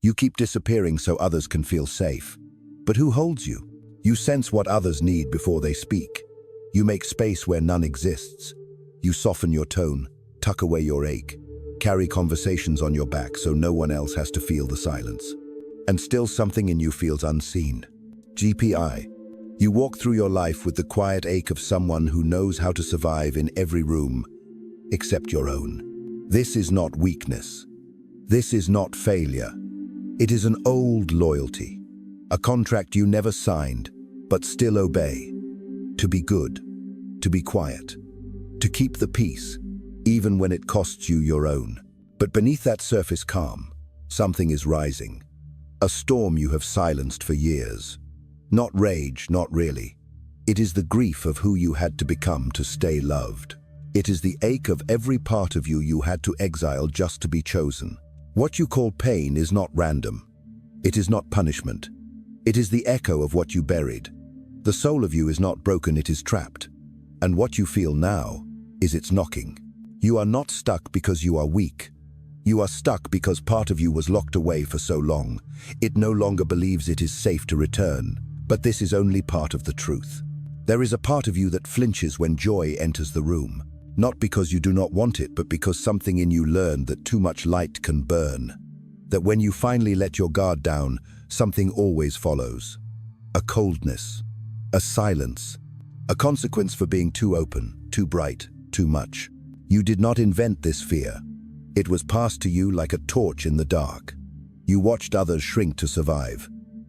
You keep disappearing so others can feel safe. But who holds you? You sense what others need before they speak. You make space where none exists. You soften your tone, tuck away your ache, carry conversations on your back so no one else has to feel the silence. And still something in you feels unseen. GPI. You walk through your life with the quiet ache of someone who knows how to survive in every room, except your own. This is not weakness. This is not failure. It is an old loyalty, a contract you never signed, but still obey. To be good, to be quiet, to keep the peace, even when it costs you your own. But beneath that surface calm, something is rising. A storm you have silenced for years. Not rage, not really. It is the grief of who you had to become to stay loved. It is the ache of every part of you you had to exile just to be chosen. What you call pain is not random. It is not punishment. It is the echo of what you buried. The soul of you is not broken, it is trapped. And what you feel now is its knocking. You are not stuck because you are weak. You are stuck because part of you was locked away for so long. It no longer believes it is safe to return. But this is only part of the truth. There is a part of you that flinches when joy enters the room. Not because you do not want it, but because something in you learned that too much light can burn. That when you finally let your guard down, something always follows. A coldness, a silence, a consequence for being too open, too bright, too much. You did not invent this fear. It was passed to you like a torch in the dark. You watched others shrink to survive.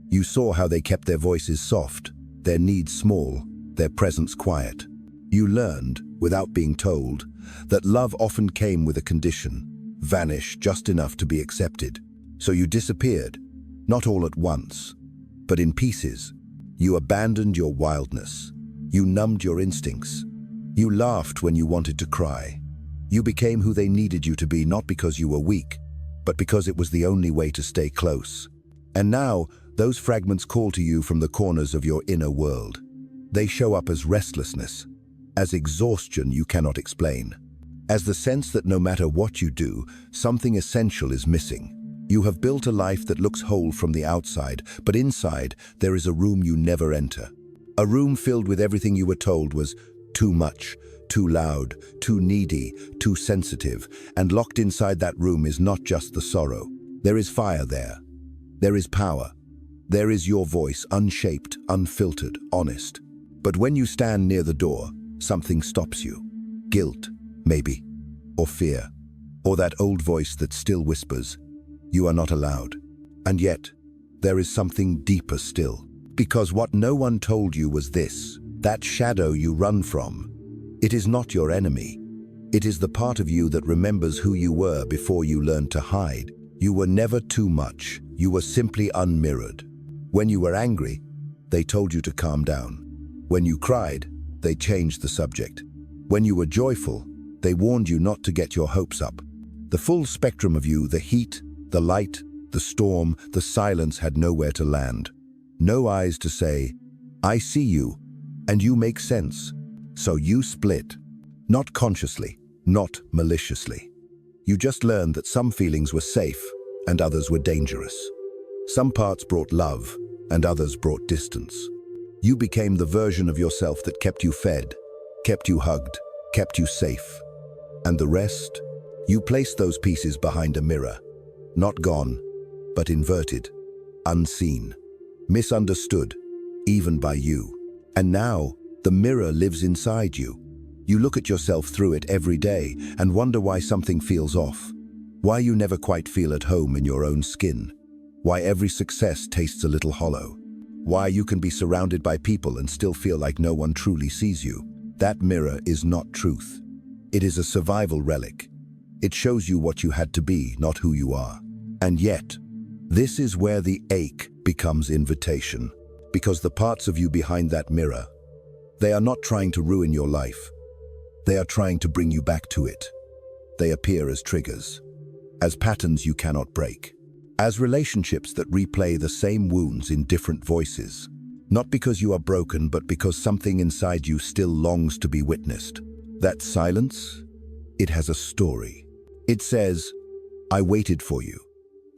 You saw how they kept their voices soft, their needs small, their presence quiet. You learned, without being told, that love often came with a condition, vanish just enough to be accepted. So you disappeared, not all at once, but in pieces. You abandoned your wildness. You numbed your instincts. You laughed when you wanted to cry. You became who they needed you to be, not because you were weak, but because it was the only way to stay close. And now, those fragments call to you from the corners of your inner world. They show up as restlessness, as exhaustion you cannot explain, as the sense that no matter what you do, something essential is missing. You have built a life that looks whole from the outside, but inside there is a room you never enter. A room filled with everything you were told was too much, too loud, too needy, too sensitive, and locked inside that room is not just the sorrow. There is fire there. There is power. There is your voice, unshaped, unfiltered, honest. But when you stand near the door, something stops you. Guilt, maybe, or fear, or that old voice that still whispers, you are not allowed. And yet, there is something deeper still. Because what no one told you was this, that shadow you run from. It is not your enemy. It is the part of you that remembers who you were before you learned to hide. You were never too much. You were simply unmirrored. When you were angry, they told you to calm down. When you cried, they changed the subject. When you were joyful, they warned you not to get your hopes up. The full spectrum of you, the heat, the light, the storm, the silence had nowhere to land. No eyes to say, I see you, and you make sense. So you split. Not consciously, not maliciously. You just learned that some feelings were safe and others were dangerous. Some parts brought love and others brought distance. You became the version of yourself that kept you fed, kept you hugged, kept you safe. And the rest? You placed those pieces behind a mirror. Not gone, but inverted, unseen, misunderstood, even by you. And now, the mirror lives inside you. You look at yourself through it every day and wonder why something feels off. Why you never quite feel at home in your own skin. Why every success tastes a little hollow. Why you can be surrounded by people and still feel like no one truly sees you. That mirror is not truth. It is a survival relic. It shows you what you had to be, not who you are. And yet, this is where the ache becomes invitation. Because the parts of you behind that mirror, they are not trying to ruin your life. They are trying to bring you back to it. They appear as triggers, as patterns you cannot break, as relationships that replay the same wounds in different voices. Not because you are broken, but because something inside you still longs to be witnessed. That silence, it has a story. It says, I waited for you.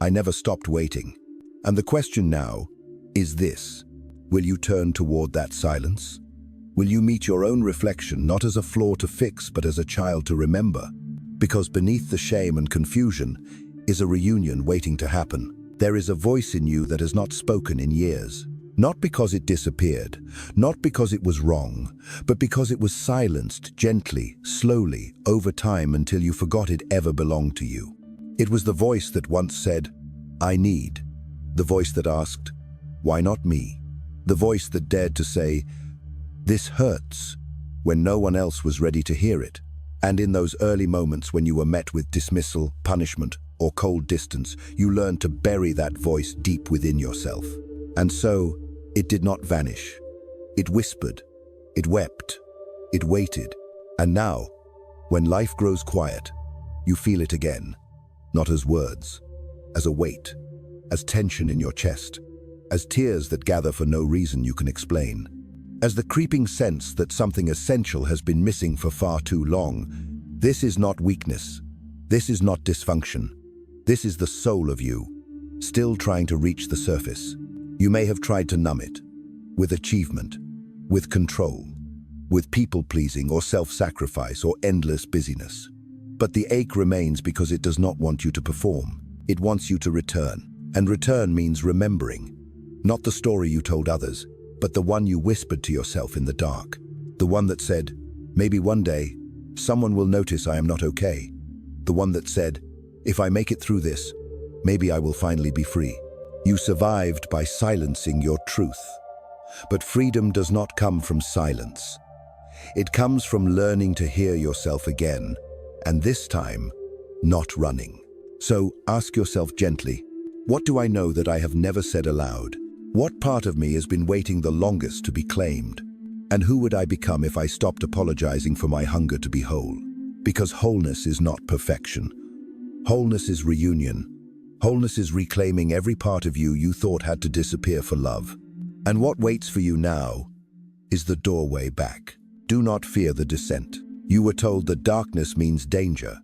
I never stopped waiting. And the question now is this: will you turn toward that silence? Will you meet your own reflection not as a flaw to fix, but as a child to remember? Because beneath the shame and confusion is a reunion waiting to happen. There is a voice in you that has not spoken in years. Not because it disappeared, not because it was wrong, but because it was silenced gently, slowly, over time until you forgot it ever belonged to you. It was the voice that once said, "I need." The voice that asked, "Why not me?" The voice that dared to say, "This hurts," when no one else was ready to hear it. And in those early moments when you were met with dismissal, punishment, or cold distance, you learned to bury that voice deep within yourself. And so, it did not vanish. It whispered, it wept, it waited. And now, when life grows quiet, you feel it again, not as words, as a weight, as tension in your chest, as tears that gather for no reason you can explain, as the creeping sense that something essential has been missing for far too long. This is not weakness. This is not dysfunction. This is the soul of you, still trying to reach the surface. You may have tried to numb it, with achievement, with control, with people-pleasing or self-sacrifice or endless busyness. But the ache remains because it does not want you to perform. It wants you to return. And return means remembering. Not the story you told others, but the one you whispered to yourself in the dark. The one that said, "Maybe one day, someone will notice I am not okay." The one that said, "If I make it through this, maybe I will finally be free." You survived by silencing your truth. But freedom does not come from silence. It comes from learning to hear yourself again, and this time, not running. So ask yourself gently, what do I know that I have never said aloud? What part of me has been waiting the longest to be claimed? And who would I become if I stopped apologizing for my hunger to be whole? Because wholeness is not perfection. Wholeness is reunion. Wholeness is reclaiming every part of you you thought had to disappear for love. And what waits for you now is the doorway back. Do not fear the descent. You were told that darkness means danger,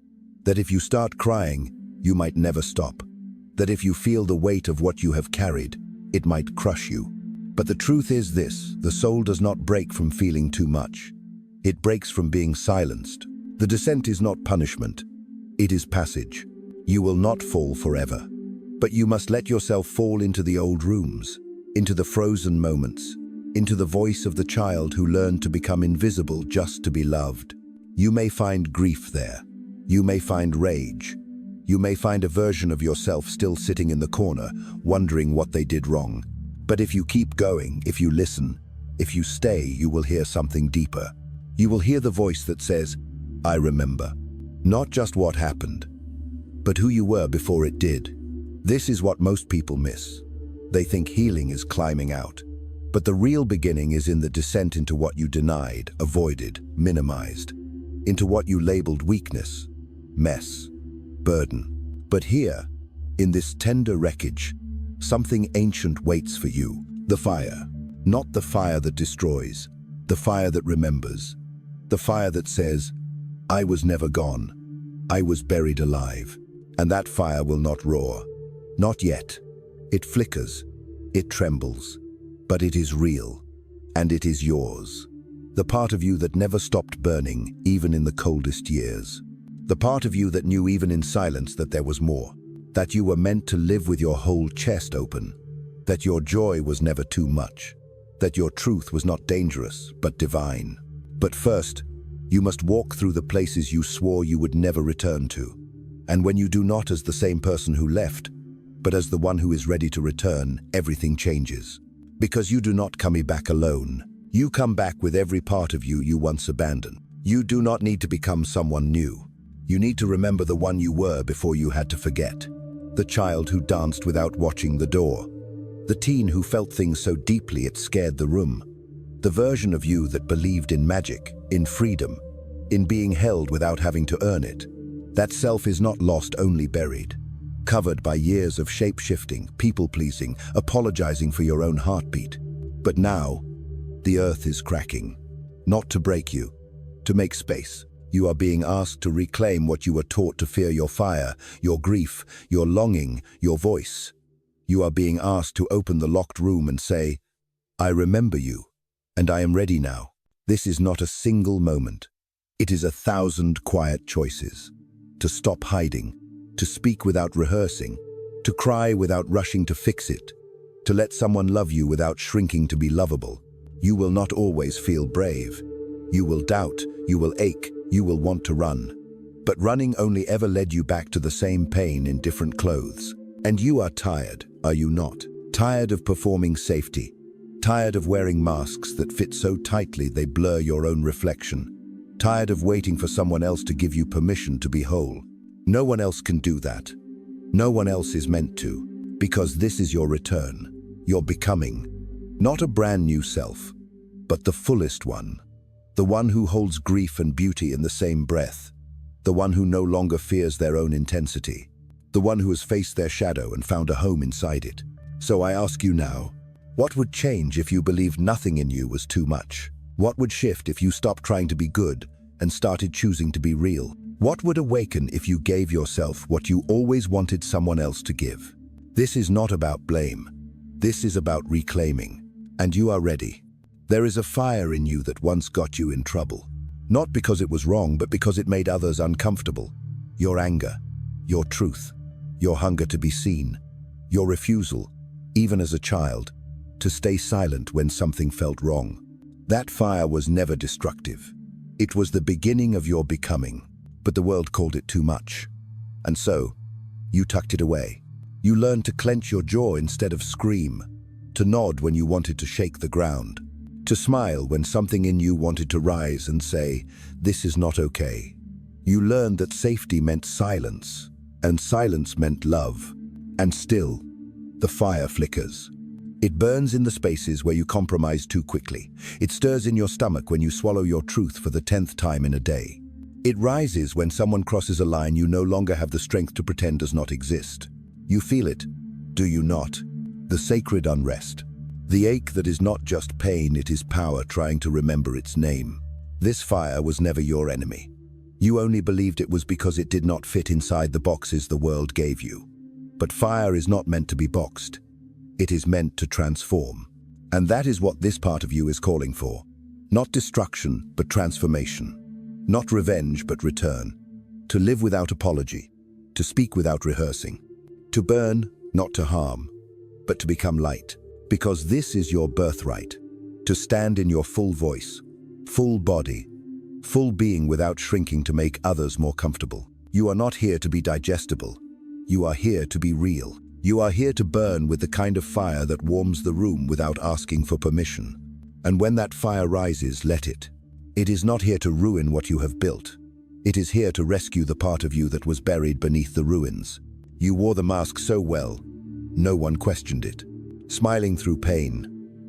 that if you start crying, you might never stop, that if you feel the weight of what you have carried, it might crush you. But the truth is this: the soul does not break from feeling too much. It breaks from being silenced. The descent is not punishment. It is passage. You will not fall forever. But you must let yourself fall into the old rooms, into the frozen moments, into the voice of the child who learned to become invisible just to be loved. You may find grief there. You may find rage. You may find a version of yourself still sitting in the corner, wondering what they did wrong. But if you keep going, if you listen, if you stay, you will hear something deeper. You will hear the voice that says, "I remember." Not just what happened, but who you were before it did. This is what most people miss. They think healing is climbing out. But the real beginning is in the descent into what you denied, avoided, minimized, into what you labeled weakness, mess, burden. But here, in this tender wreckage, something ancient waits for you. The fire. Not the fire that destroys, the fire that remembers. The fire that says, "I was never gone. I was buried alive." And that fire will not roar. Not yet. It flickers. It trembles. But it is real. And it is yours. The part of you that never stopped burning, even in the coldest years. The part of you that knew even in silence that there was more. That you were meant to live with your whole chest open. That your joy was never too much. That your truth was not dangerous, but divine. But first, you must walk through the places you swore you would never return to. And when you do not as the same person who left, but as the one who is ready to return, everything changes. Because you do not come back alone. You come back with every part of you once abandoned. You do not need to become someone new. You need to remember the one you were before you had to forget. The child who danced without watching the door. The teen who felt things so deeply it scared the room. The version of you that believed in magic, in freedom, in being held without having to earn it. That self is not lost, only buried. Covered by years of shape-shifting, people-pleasing, apologizing for your own heartbeat. But now, the earth is cracking. Not to break you, to make space. You are being asked to reclaim what you were taught to fear: your fire, your grief, your longing, your voice. You are being asked to open the locked room and say, "I remember you, and I am ready now." This is not a single moment. It is 1,000 quiet choices. To stop hiding, to speak without rehearsing, to cry without rushing to fix it, to let someone love you without shrinking to be lovable. You will not always feel brave. You will doubt, you will ache, you will want to run. But running only ever led you back to the same pain in different clothes. And you are tired, are you not? Tired of performing safety. Tired of wearing masks that fit so tightly they blur your own reflection. Tired of waiting for someone else to give you permission to be whole. No one else can do that. No one else is meant to. Because this is your return. Your becoming. Not a brand new self, but the fullest one. The one who holds grief and beauty in the same breath. The one who no longer fears their own intensity. The one who has faced their shadow and found a home inside it. So I ask you now, what would change if you believed nothing in you was too much? What would shift if you stopped trying to be good and started choosing to be real? What would awaken if you gave yourself what you always wanted someone else to give? This is not about blame. This is about reclaiming. And you are ready. There is a fire in you that once got you in trouble. Not because it was wrong, but because it made others uncomfortable. Your anger, your truth, your hunger to be seen, your refusal, even as a child, to stay silent when something felt wrong. That fire was never destructive. It was the beginning of your becoming, but the world called it too much. And so, you tucked it away. You learned to clench your jaw instead of scream, to nod when you wanted to shake the ground, to smile when something in you wanted to rise and say, "This is not okay." You learned that safety meant silence, and silence meant love. And still, the fire flickers. It burns in the spaces where you compromise too quickly. It stirs in your stomach when you swallow your truth for the 10th time in a day. It rises when someone crosses a line you no longer have the strength to pretend does not exist. You feel it, do you not? The sacred unrest. The ache that is not just pain, it is power trying to remember its name. This fire was never your enemy. You only believed it was because it did not fit inside the boxes the world gave you. But fire is not meant to be boxed. It is meant to transform. And that is what this part of you is calling for. Not destruction, but transformation. Not revenge, but return. To live without apology. To speak without rehearsing. To burn, not to harm, but to become light. Because this is your birthright. To stand in your full voice, full body, full being without shrinking to make others more comfortable. You are not here to be digestible. You are here to be real. You are here to burn with the kind of fire that warms the room without asking for permission. And when that fire rises, let it. It is not here to ruin what you have built. It is here to rescue the part of you that was buried beneath the ruins. You wore the mask so well, no one questioned it. Smiling through pain,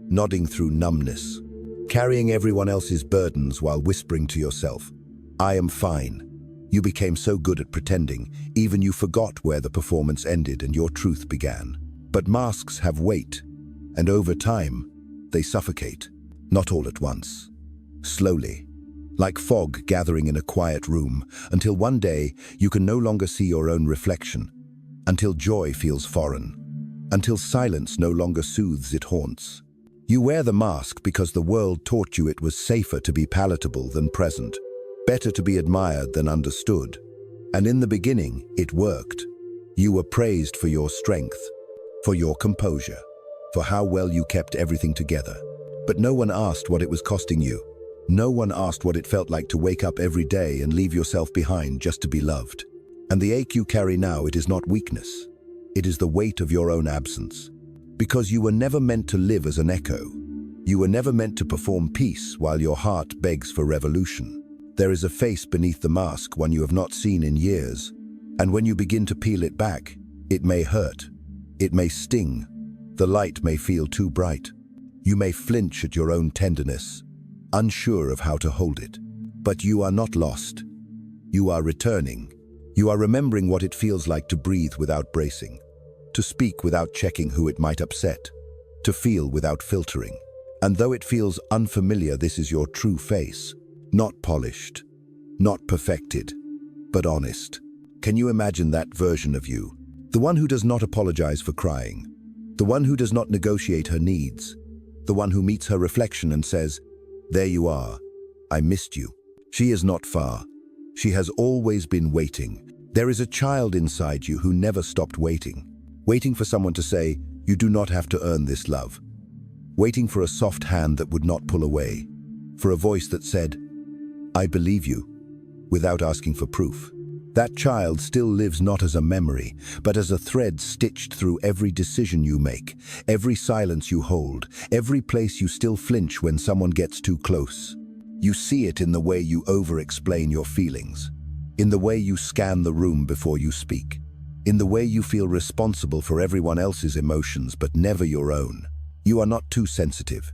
nodding through numbness, carrying everyone else's burdens while whispering to yourself, "I am fine." You became so good at pretending, even you forgot where the performance ended and your truth began. But masks have weight, and over time, they suffocate. Not all at once. Slowly, like fog gathering in a quiet room, until one day you can no longer see your own reflection, until joy feels foreign, until silence no longer soothes, it haunts. You wear the mask because the world taught you it was safer to be palatable than present, better to be admired than understood. And in the beginning, it worked. You were praised for your strength, for your composure, for how well you kept everything together. But no one asked what it was costing you. No one asked what it felt like to wake up every day and leave yourself behind just to be loved. And the ache you carry now, it is not weakness. It is the weight of your own absence. Because you were never meant to live as an echo. You were never meant to perform peace while your heart begs for revolution. There is a face beneath the mask, one you have not seen in years. And when you begin to peel it back, it may hurt. It may sting. The light may feel too bright. You may flinch at your own tenderness, unsure of how to hold it. But you are not lost. You are returning. You are remembering what it feels like to breathe without bracing, to speak without checking who it might upset, to feel without filtering. And though it feels unfamiliar, this is your true face, not polished, Not perfected, but honest. Can you imagine that version of you? The one who does not apologize for crying. The one who does not negotiate her needs. The one who meets her reflection and says, "There you are. I missed you." She is not far. She has always been waiting. There is a child inside you who never stopped waiting. Waiting for someone to say, "You do not have to earn this love." Waiting for a soft hand that would not pull away. For a voice that said, "I believe you," without asking for proof. That child still lives not as a memory, but as a thread stitched through every decision you make, every silence you hold, every place you still flinch when someone gets too close. You see it in the way you over-explain your feelings, in the way you scan the room before you speak, in the way you feel responsible for everyone else's emotions but never your own. You are not too sensitive.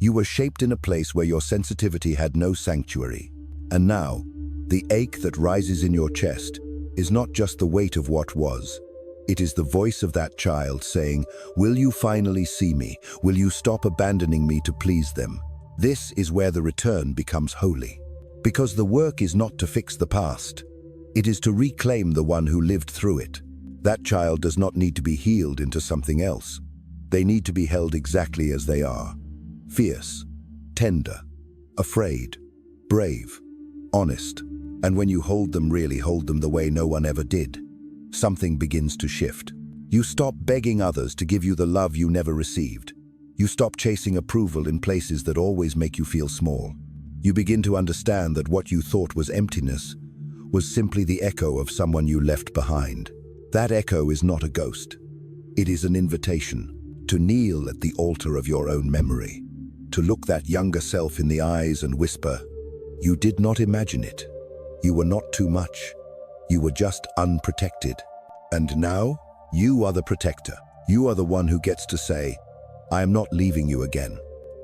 You were shaped in a place where your sensitivity had no sanctuary. And now, the ache that rises in your chest is not just the weight of what was. It is the voice of that child saying, "Will you finally see me? Will you stop abandoning me to please them?" This is where the return becomes holy. Because the work is not to fix the past. It is to reclaim the one who lived through it. That child does not need to be healed into something else. They need to be held exactly as they are. Fierce, tender, afraid, brave, honest. And when you hold them, really hold them the way no one ever did, something begins to shift. You stop begging others to give you the love you never received. You stop chasing approval in places that always make you feel small. You begin to understand that what you thought was emptiness was simply the echo of someone you left behind. That echo is not a ghost. It is an invitation to kneel at the altar of your own memory, to look that younger self in the eyes and whisper, "You did not imagine it. You were not too much. You were just unprotected. And now, you are the protector. You are the one who gets to say, 'I am not leaving you again.'"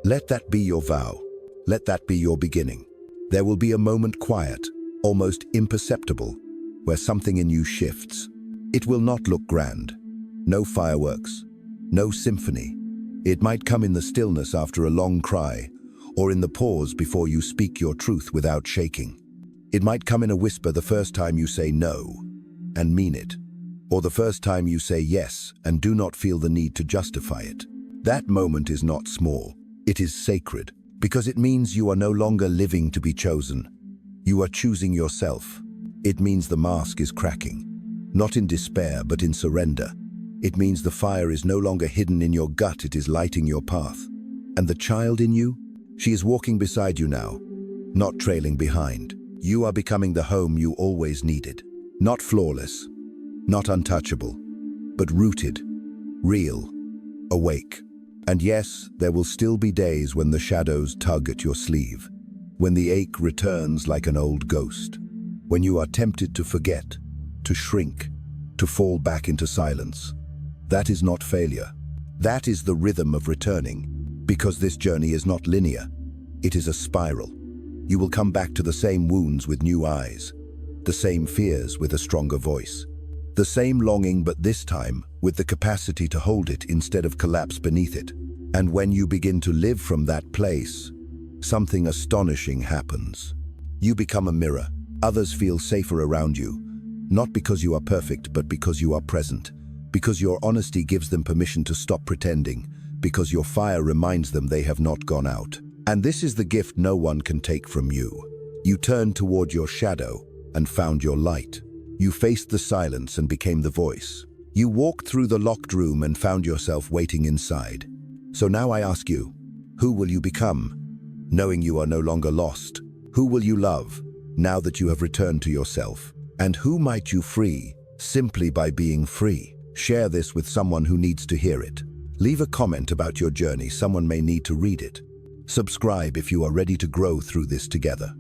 Let that be your vow. Let that be your beginning. There will be a moment quiet, almost imperceptible, where something in you shifts. It will not look grand. No fireworks. No symphony. It might come in the stillness after a long cry, or in the pause before you speak your truth without shaking. It might come in a whisper the first time you say no, and mean it, or the first time you say yes and do not feel the need to justify it. That moment is not small. It is sacred, because it means you are no longer living to be chosen. You are choosing yourself. It means the mask is cracking, not in despair but in surrender. It means the fire is no longer hidden in your gut, it is lighting your path. And the child in you? She is walking beside you now, not trailing behind. You are becoming the home you always needed. Not flawless, not untouchable, but rooted, real, awake. And yes, there will still be days when the shadows tug at your sleeve, when the ache returns like an old ghost, when you are tempted to forget, to shrink, to fall back into silence. That is not failure. That is the rhythm of returning, because this journey is not linear. It is a spiral. You will come back to the same wounds with new eyes, the same fears with a stronger voice, the same longing but this time with the capacity to hold it instead of collapse beneath it. And when you begin to live from that place, something astonishing happens. You become a mirror. Others feel safer around you, not because you are perfect but because you are present, because your honesty gives them permission to stop pretending, because your fire reminds them they have not gone out. And this is the gift no one can take from you. You turned toward your shadow and found your light. You faced the silence and became the voice. You walked through the locked room and found yourself waiting inside. So now I ask you, who will you become, knowing you are no longer lost? Who will you love, now that you have returned to yourself? And who might you free, simply by being free? Share this with someone who needs to hear it. Leave a comment about your journey. Someone may need to read it. Subscribe if you are ready to grow through this together.